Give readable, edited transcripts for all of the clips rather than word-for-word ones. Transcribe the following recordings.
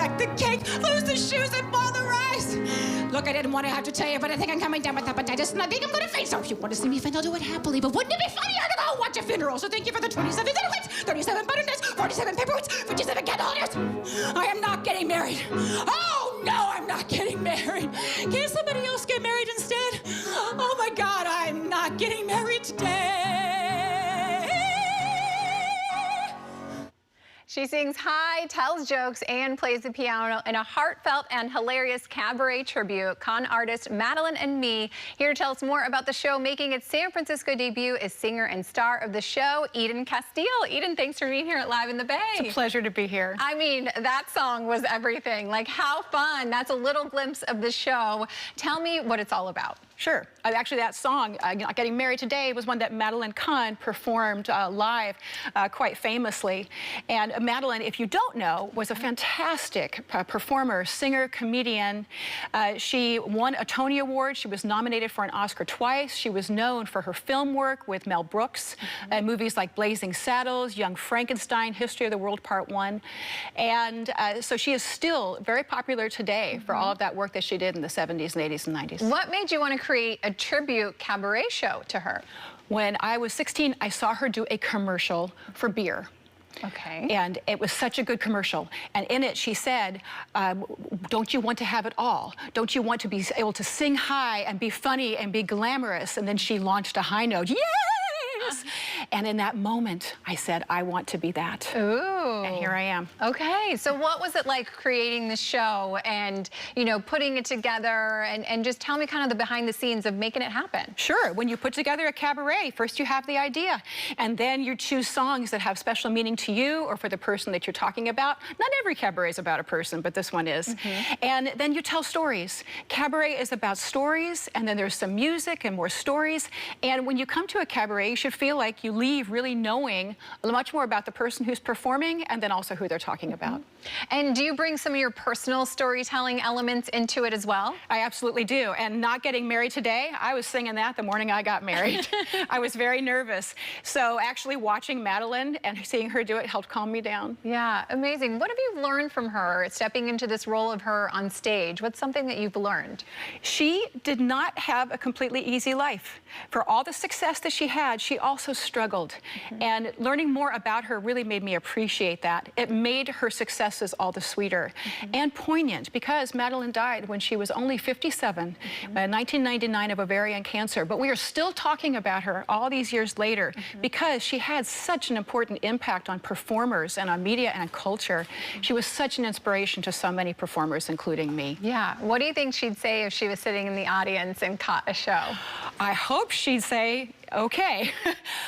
bake the cake, lose the shoes, and boil the rice. Look, I didn't want to have to tell you, but I think I'm coming down with hepatitis, and I think I'm going to faint. So if you want to see me faint, I'll do it happily. But wouldn't it be funnier to go watch a funeral? So thank you for the 27 cigarettes, 37 butternut, 47 paperweights, 57 candle holders. I am not getting married. Oh, no, I'm not getting married. Can't somebody else get married instead? Oh, my God, I'm not getting married today. She sings high, tells jokes, and plays the piano in a heartfelt and hilarious cabaret tribute. Kahn artist Madeline And Me, here to tell us more about the show making its San Francisco debut, is singer and star of the show, Casteel. Eden, thanks for being here at Live in the Bay. It's a pleasure to be here. I mean, that song was everything. Like, how fun. That's a little glimpse of the show. Tell me what it's all about. Sure. Actually, that song, Not Getting Married Today, was one that Madeline Kahn performed live quite famously. And Madeline, if you don't know, was a fantastic performer, singer, comedian. She won a Tony Award. She was nominated for an Oscar twice. She was known for her film work with Mel Brooks, movies like Blazing Saddles, Young Frankenstein, History of the World Part 1. And so she is still very popular today for all of that work that she did in the 70s and 80s and 90s. What made you want to create a tribute cabaret show to her? When I was 16, I saw her do a commercial for beer. Okay. And it was such a good commercial. And in it, she said, don't you want to have it all? Don't you want to be able to sing high and be funny and be glamorous? And then she launched a high note. Yes! And in that moment, I said, I want to be that. Ooh. And here I am. Okay, so what was it like creating the show and, you know, putting it together, and just tell me kind of the behind the scenes of making it happen? Sure, when you put together a cabaret, first you have the idea, and then you choose songs that have special meaning to you or for the person that you're talking about. Not every cabaret is about a person, but this one is. And then you tell stories. Cabaret is about stories, and then there's some music and more stories. And when you come to a cabaret, you should feel like you leave really knowing much more about the person who's performing and then also who they're talking about. And do you bring some of your personal storytelling elements into it as well? I absolutely do. And Not Getting Married Today, I was singing that the morning I got married. I was very nervous. So actually watching Madeline and seeing her do it helped calm me down. Yeah, amazing. What have you learned from her stepping into this role of her on stage? What's something that you've learned? She did not have a completely easy life. For all the success that she had, she also struggled. And learning more about her really made me appreciate that. It made her successes all the sweeter and poignant, because Madeline died when she was only 57 in 1999 of ovarian cancer. But we are still talking about her all these years later because she had such an important impact on performers and on media and culture. She was such an inspiration to so many performers, including me. Yeah. What do you think she'd say if she was sitting in the audience and caught a show? I hope she'd say, okay.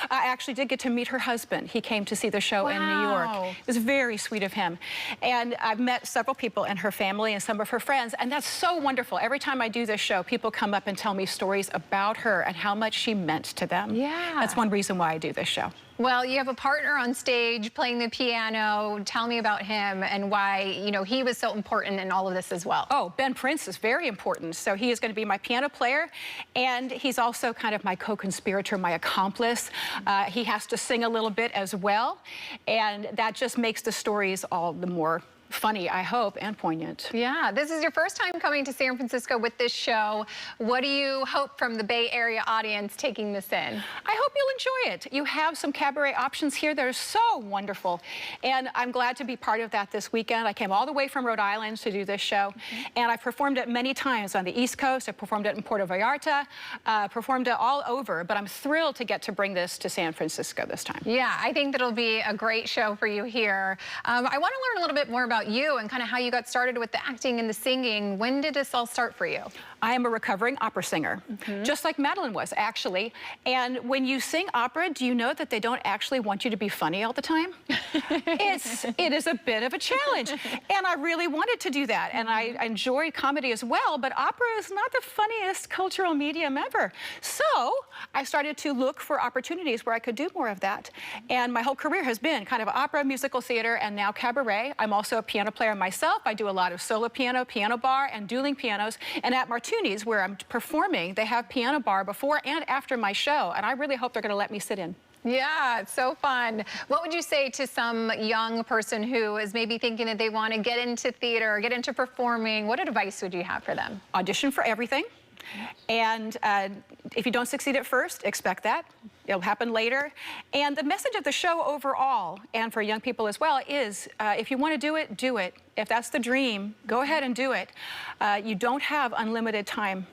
I actually did get to meet her husband. He came to see the show in New York. It was very sweet of him. And I've met several people in her family and some of her friends, and that's so wonderful. Every time I do this show, people come up and tell me stories about her and how much she meant to them. Yeah. That's one reason why I do this show. Well, you have a partner on stage playing the piano. Tell me about him and why, you know, he was so important in all of this as well. Oh, Ben Prince is very important. So he is going to be my piano player, and he's also kind of my co-conspirator, my accomplice. He has to sing a little bit as well, and that just makes the stories all the more funny, I hope, and poignant. Yeah, this is your first time coming to San Francisco with this show. What do you hope from the Bay Area audience taking this in? I hope you'll enjoy it. You have some cabaret options here that are so wonderful, and I'm glad to be part of that this weekend. I came all the way from Rhode Island to do this show, and I've performed it many times on the East Coast. I performed it in Puerto Vallarta, performed it all over, but I'm thrilled to get to bring this to San Francisco this time. Yeah, I think that'll be a great show for you here. I want to learn a little bit more about you and kind of how you got started with the acting and the singing. When did this all start for you? I am a recovering opera singer, just like Madeline was, actually. And when you sing opera, do you know that they don't actually want you to be funny all the time? It is a bit of a challenge. And I really wanted to do that. And I enjoy comedy as well, but opera is not the funniest cultural medium ever. So I started to look for opportunities where I could do more of that. And my whole career has been kind of opera, musical theater, and now cabaret. I'm also a piano player myself. I do a lot of solo piano, piano bar, and dueling pianos. And at Martuni's, where I'm performing, they have piano bar before and after my show, and I really hope they're going to let me sit in. Yeah, it's so fun. What would you say to some young person who is maybe thinking that they want to get into theater, get into performing? What advice would you have for them? Audition for everything. And if you don't succeed at first, expect that. It'll happen later. And the message of the show overall, and for young people as well, is if you want to do it, do it. If that's the dream, go ahead and do it. You don't have unlimited time.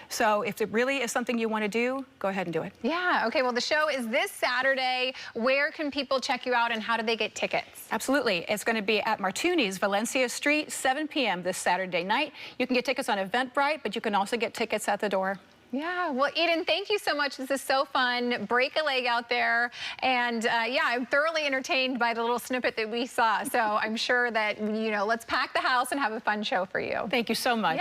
So if it really is something you want to do, go ahead and do it. Yeah, okay, well, the show is this Saturday. Where can people check you out and how do they get tickets? Absolutely. It's going to be at Martuni's, Valencia Street, 7 p.m. this Saturday night. You can get tickets on Eventbrite, but you can also get tickets at the door. Yeah, well, Eden, thank you so much. This is so fun. Break a leg out there. And yeah, I'm thoroughly entertained by the little snippet that we saw. So I'm sure that, you know, let's pack the house and have a fun show for you. Thank you so much. Yeah.